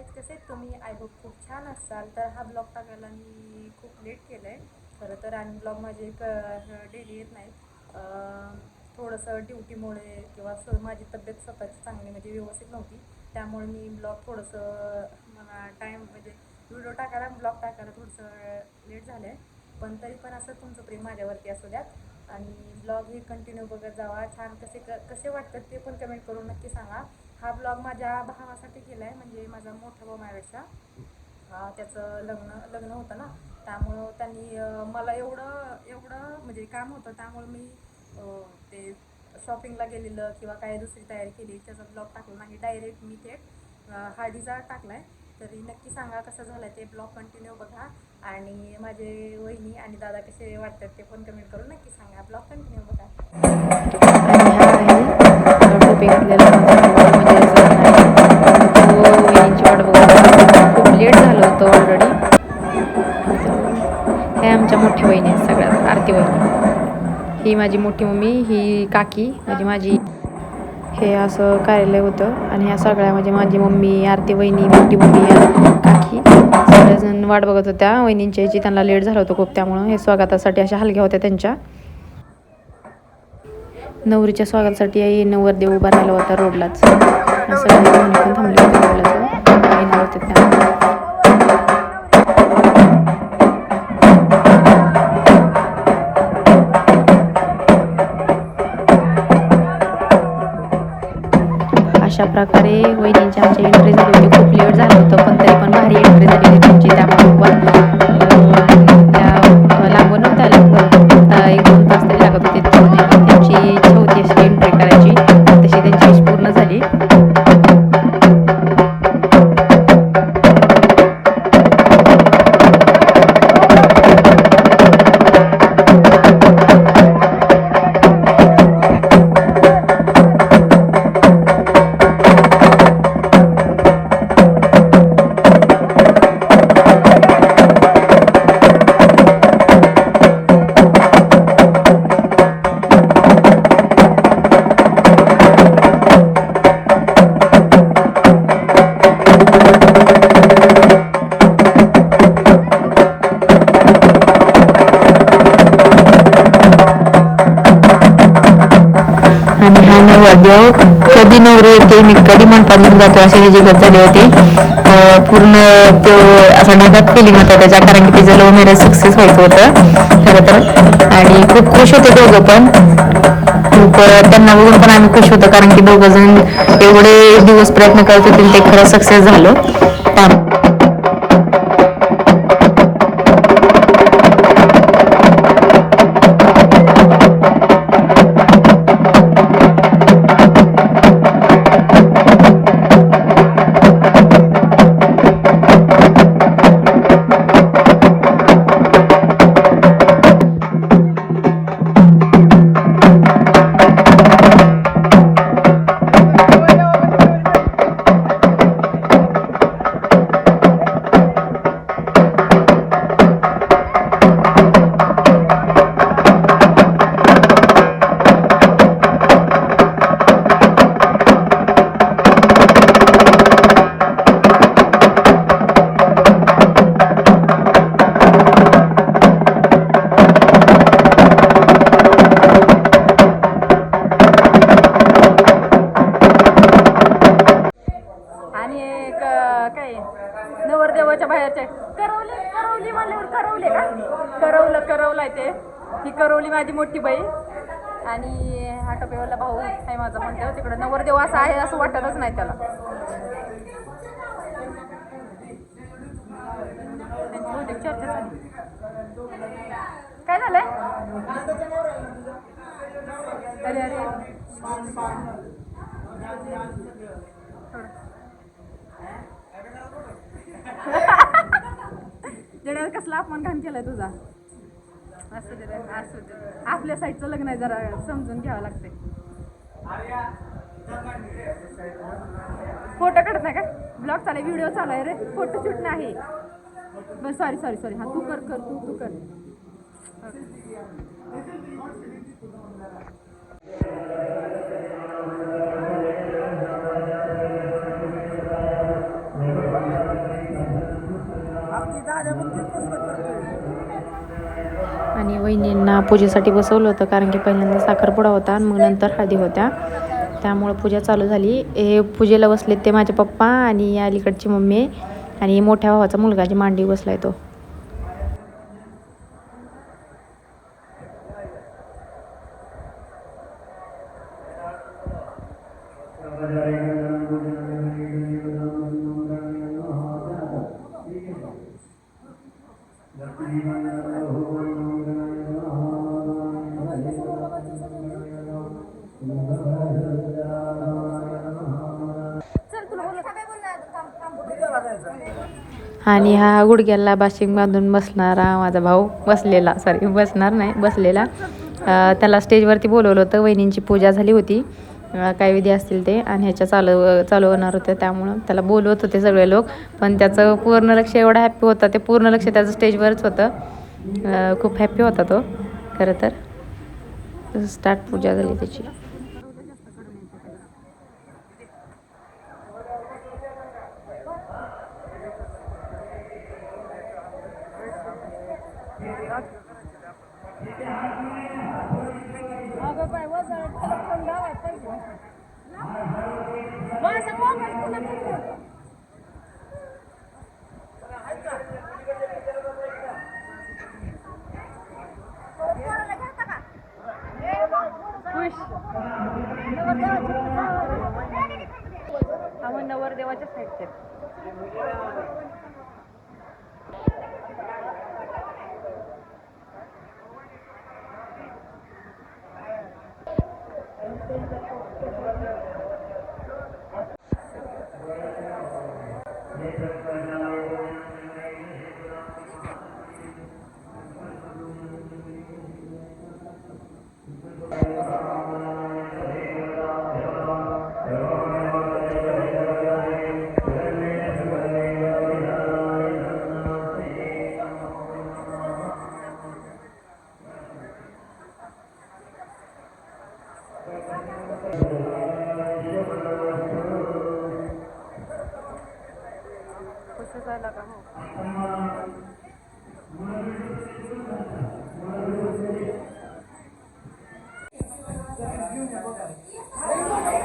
Guys, कसे आहेत तुम्ही? आय होप खूप छान असाल. तर हा ब्लॉग टाकायला मी खूप लेट केलं आहे खरं तर. आणि ब्लॉग माझे डेली येत नाहीत. थोडंसं ड्युटीमुळे किंवा माझी तब्येत स्वतःची चांगली म्हणजे व्यवस्थित नव्हती, त्यामुळे मी ब्लॉग थोडंसं मला टाईम म्हणजे व्हिडिओ टाकायला ब्लॉग टाकायला थोडंसं लेट झालं आहे. पण तरी पण असं तुमचं प्रेम माझ्यावरती असू द्यात आणि ब्लॉग हे कंटिन्यू बघत जावा. छान कसे वाटतात ते पण कमेंट करून नक्की सांगा. हा ब्लॉग माझ्या भावासाठी केला आहे, म्हणजे माझा मोठा भाऊ माझ्यापेक्षा. त्याचं लग्न होतं ना, त्यामुळं त्यांनी मला एवढं एवढं म्हणजे काम होतं, त्यामुळं मी ते शॉपिंगला गेलेलं किंवा काय दुसरी तयारी केली त्याचा ब्लॉग टाकला नाही. डायरेक्ट मी थेट हळदीचा टाकला आहे. तरी नक्की सांगा कसं झालं ते. ब्लॉग कंटिन्यू बघा आणि माझे वहिनी आणि दादा कसे वाटतात ते पण कमेंट करून नक्की सांगा. ब्लॉग कंटिन्यू बघा. टोपी घातलेला वहिनींची वाट बघत खूप लेट झालं होतं ऑलरेडी. हे आमच्या मोठ्या वहिनी आहेत सगळ्यात. आरती वहिनी ही माझी मोठी मम्मी, ही काकी म्हणजे माझी. हे असं कार्यालय होतं आणि ह्या सगळ्या म्हणजे माझी मम्मी, आरती वहिनी, मोठी मम्मी, काकी सगळेजण वाट बघत होत्या वहिनींच्या याची. त्यांना लेट झालं होतं खूप, त्यामुळं हे स्वागतासाठी अशा हलग्या होत्या त्यांच्या. नवरीच्या स्वागतासाठी नवरदेव उभा राहिला होता रोडलाच. सगळे पण थांबले होते रोडला येणार होते त्या. अशा प्रकारे वहिनींची आमची एंट्री झाली होती. खूप लेट झालं होतं पण तरी पण भारी एंट्री झाली होती त्यांची. त्यामुळे त्या लांबून नव्हत्या आल्या, 1-2 तास तरी लागत होते. त्यांची इच्छा होती अशी एंट्री करायची, तशी त्यांची इच्छा पूर्ण झाली. आणि हा नवरदेव कधी नवरी येते मी कधी म्हणतात जातो असे हे जगत झाले होते. पूर्ण तो असा ढगात फिलिंग होता त्याच्या, कारण की तिचं लव्ह मॅरेज सक्सेस व्हायचं होतं खरं तर. आणि खूप खुश होते दोघं पण. खूप त्यांना बघून पण आम्ही खुश होतो, कारण की दोघं जण एवढे दिवस प्रयत्न करत होते ते खरं सक्सेस झालं. काय नवरदेवाच्या बाहेरचे करवली म्हणल्यावर करवले का करवलाय ते. ही करवली माझी मोठी बाई आणि हा टोपेवाला भाऊ आहे माझा. म्हणतो तिकडे नवरदेव असा आहे असं वाटतच नाही त्याला. चर्चा झाली. काय झालंय? अरे अरे जड्यावर कसला अपमान घाण केलाय तुझा. असू दे आपल्या साईडचं लग्न आहे, जरा समजून घ्यावं लागते. फोटो काढत नाही का? ब्लॉग चालू आहे, व्हिडिओ चालू आहे रे, फोटो शूट नाही. बस सॉरी हा तू कर तू कर. आणि वहिनींना पूजेसाठी बसवलं होतं, कारण की पहिल्यांदा साखरपुडा होता आणि मग नंतर हळदी होत्या, त्यामुळं पूजा चालू झाली. हे पूजेला बसलेत ते माझे पप्पा आणि अलीकडची मम्मी आणि मोठ्या भावाचा मुलगा जी मांडी बसलाय तो. आणि हा गुडघ्याला बाशिंग बांधून बसणारा माझा भाऊ बसलेला, सॉरी बसणार नाही बसलेला, त्याला स्टेजवरती बोलवलं होतं. वहिनींची पूजा झाली होती, काय विधी असतील ते, आणि ह्याच्या चालू होणार होत्या, त्यामुळं त्याला बोलवत होते सगळे लोक. पण त्याचं पूर्ण लक्ष एवढं हॅप्पी होता, ते पूर्ण लक्ष त्याचं स्टेजवरच होतं. खूप हॅप्पी होता तो खरं तर. स्टार्ट पूजा झाली त्याची. नवरदेवाच्या साईडचे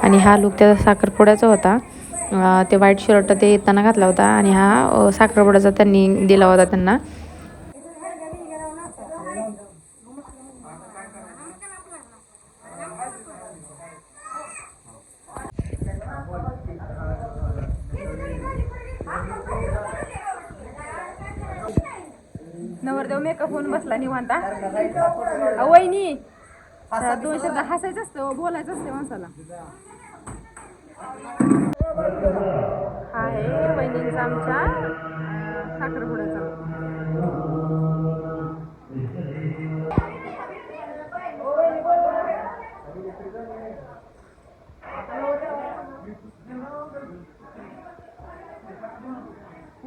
आणि हा लुक त्याचा साखरपुड्याचा होता. ते व्हाईट शर्ट ते येताना घातला होता आणि हा साखरपुड्याचा त्यांनी दिला होता त्यांना. नवरदेव मेकअप होऊन बसला निवांता. वहिनी 2 शब्द हसायचं असतं, बोलायचं असतं माणसाला. हा आहे वहिनींचा आमच्या साखरपुड्याचा.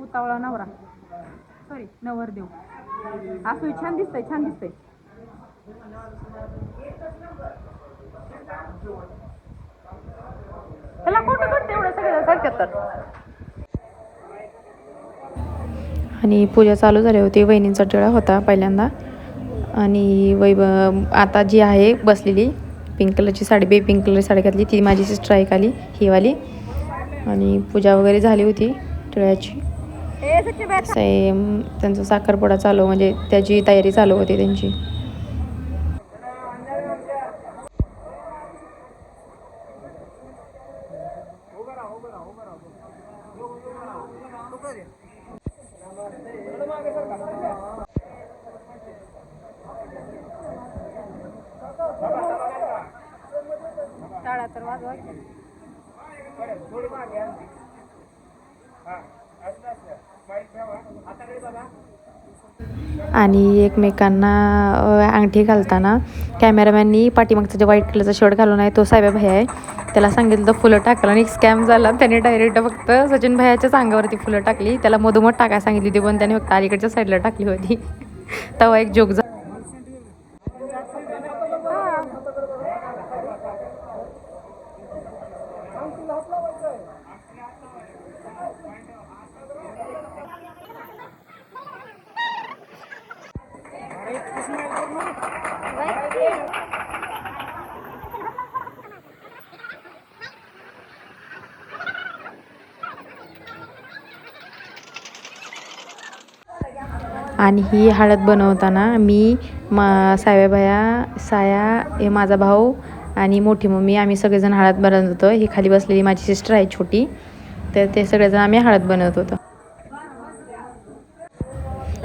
उतावळा नवरा, सॉरी नवरदेव. असं छान दिसतंय, छान दिसतंय. त्याला कुठं करते एवढं सगळं सारख्यात तर. आणि पूजा चालू झाली होती. वहिनींचा टिळा होता पहिल्यांदा, आणि आता जी आहे बसलेली पिंक कलरची साडी, पिंक कलरची साडी घातली ती माझी सिस्टर आहे खाली, ही वाली. आणि पूजा वगैरे झाली होती टिळ्याची. सेम त्यांचा साखरपुडा चालू, म्हणजे त्याची तयारी चालू होती त्यांची. टाळा तर वाजवा. आणि एकमेकांना अंगठी घालताना कॅमेरामॅननी पाठीमागचा जो व्हाईट कलरचा शर्ट घालून आहे तो साहेब भाई आहे, त्याला सांगितलं तर फुलं टाकलं आणि स्कॅम झाला. त्याने डायरेक्ट फक्त सचिन भाईच्याच अंगावरती फुलं टाकली. त्याला मधोमध टाकायला सांगितली होती, पण त्याने फक्त अलीकडच्या साईडला टाकली होती. तेव्हा एक जोक झाला. आणि ही हळद बनवताना मी साया हे माझा भाऊ आणि मोठी मम्मी आम्ही सगळेजण हळद बनवत होतो. ही खाली बसलेली माझी सिस्टर आहे छोटी, तर ते सगळेजण आम्ही हळद बनवत होतो.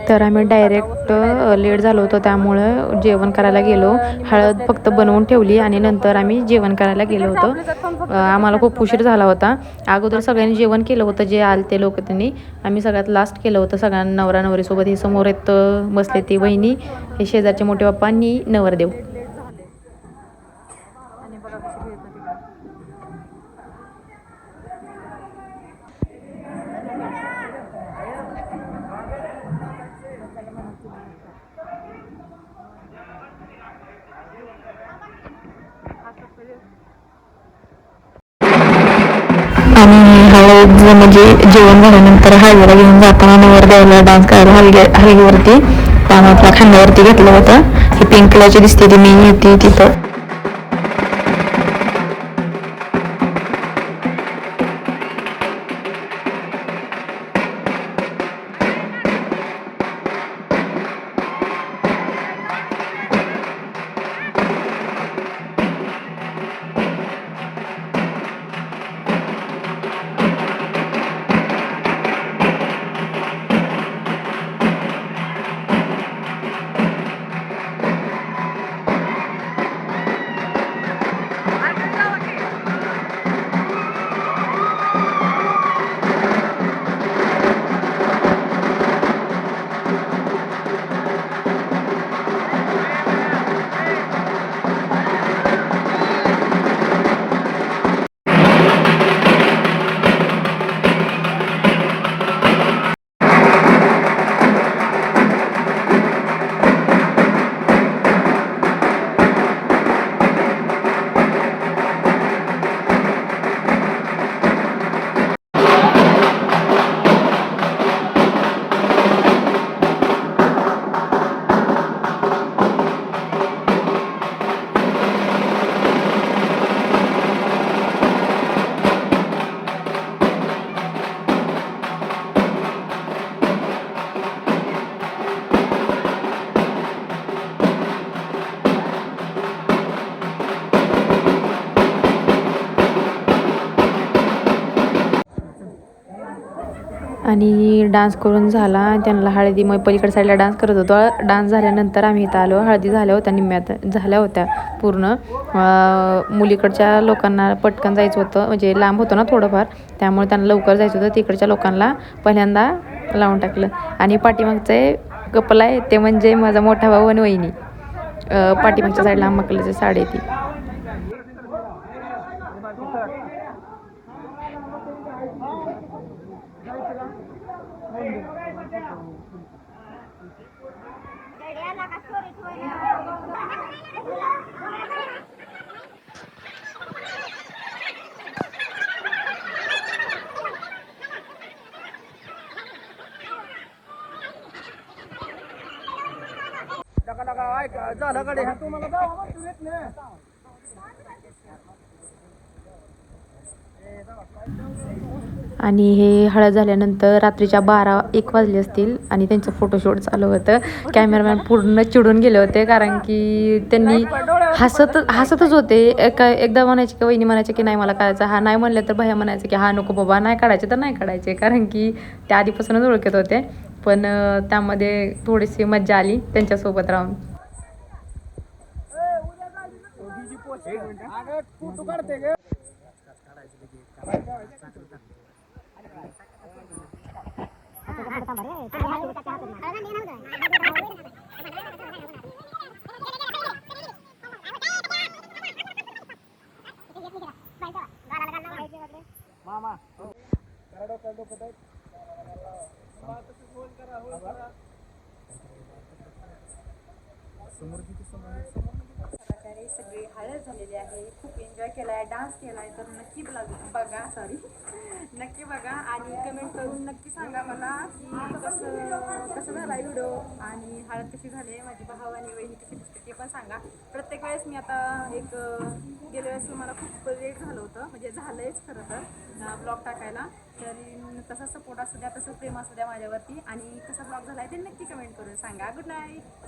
तर आम्ही डायरेक्ट लेट झालो होतो त्यामुळं जेवण करायला गेलो. हळद फक्त बनवून ठेवली आणि नंतर आम्ही जेवण करायला गेलो होतो. आम्हाला खूप उशीर झाला होता. अगोदर सगळ्यांनी जेवण केलं होतं, जे आले ते लोक त्यांनी. आम्ही सगळ्यात लास्ट केलं होतं. सगळ्यांना नवरा नवरीसोबत हे समोर येत बसले ती वहिनी, हे शेजारचे मोठे पप्पा आणि नवरदेव. आणि बघा कशी खेळत तिकडे. आणि हळद म्हणजे जेवण झाल्यानंतर हळदीला घेऊन जाताना नवरदेवाला डान्स करायला हलगीवरती त्यामुळे आपल्या खांद्यावरती घेतलं होतं. ही पिंक कलरची दिसते ती मी होती तिथं. आणि डान्स करून झाला त्यांना हळदी मग पलीकडे साईडला डान्स करत होतो. डान्स झाल्यानंतर आम्ही इथं आलो. हळदी झाल्या होत्या, निम्म्यात झाल्या होत्या पूर्ण. मुलीकडच्या लोकांना पटकन जायचं होतं, म्हणजे लांब होतं ना थोडंफार, त्यामुळे त्यांना लवकर जायचं होतं. तिकडच्या लोकांना पहिल्यांदा लावून टाकलं. आणि पाठीमागचे कपल आहे ते म्हणजे माझा मोठा भाऊ आणि वहिनी. पाठीमागच्या साईडला आंबा कलरची साडी आहे ती. आणि हे हळद झाल्यानंतर रात्रीच्या 12-1 वाजले असतील आणि त्यांचं फोटोशूट चालू होतं. कॅमेरामॅन पूर्ण चिडून गेले होते, कारण की त्यांनी हसतच होते. एकदा म्हणायचे की वहिनी म्हणायचे की नाही मला काढायचं, हा नाही म्हणलं तर भैया म्हणायचं की हा नको बाबा, नाही काढायचे तर नाही काढायचे, कारण की त्या आधीपासूनच ओळखत होते. पण त्यामध्ये थोडीशी मज्जा आली त्यांच्यासोबत राहून. आहे, सगळी हळद झालेली आहे, खूप एन्जॉय केला आहे, डान्स केला आहे. तर नक्की बघा सॉरी नक्की बघा आणि कमेंट करून नक्की सांगा मला की कसं झाला व्हिडिओ आणि हळद कशी झाली, माझी भाव आणि वहिनी कशी दिसते ते पण सांगा. प्रत्येक वेळेस मी आता गेल्या वेळेस मला खूप लेट झालं होतं, म्हणजे झालंयच खरं तर ब्लॉग टाकायला. तरी तसा सपोर्ट असू द्या, तसं प्रेम असू द्या माझ्यावरती आणि कसा ब्लॉग झाला आहे ते नक्की कमेंट करून सांगा. Good night.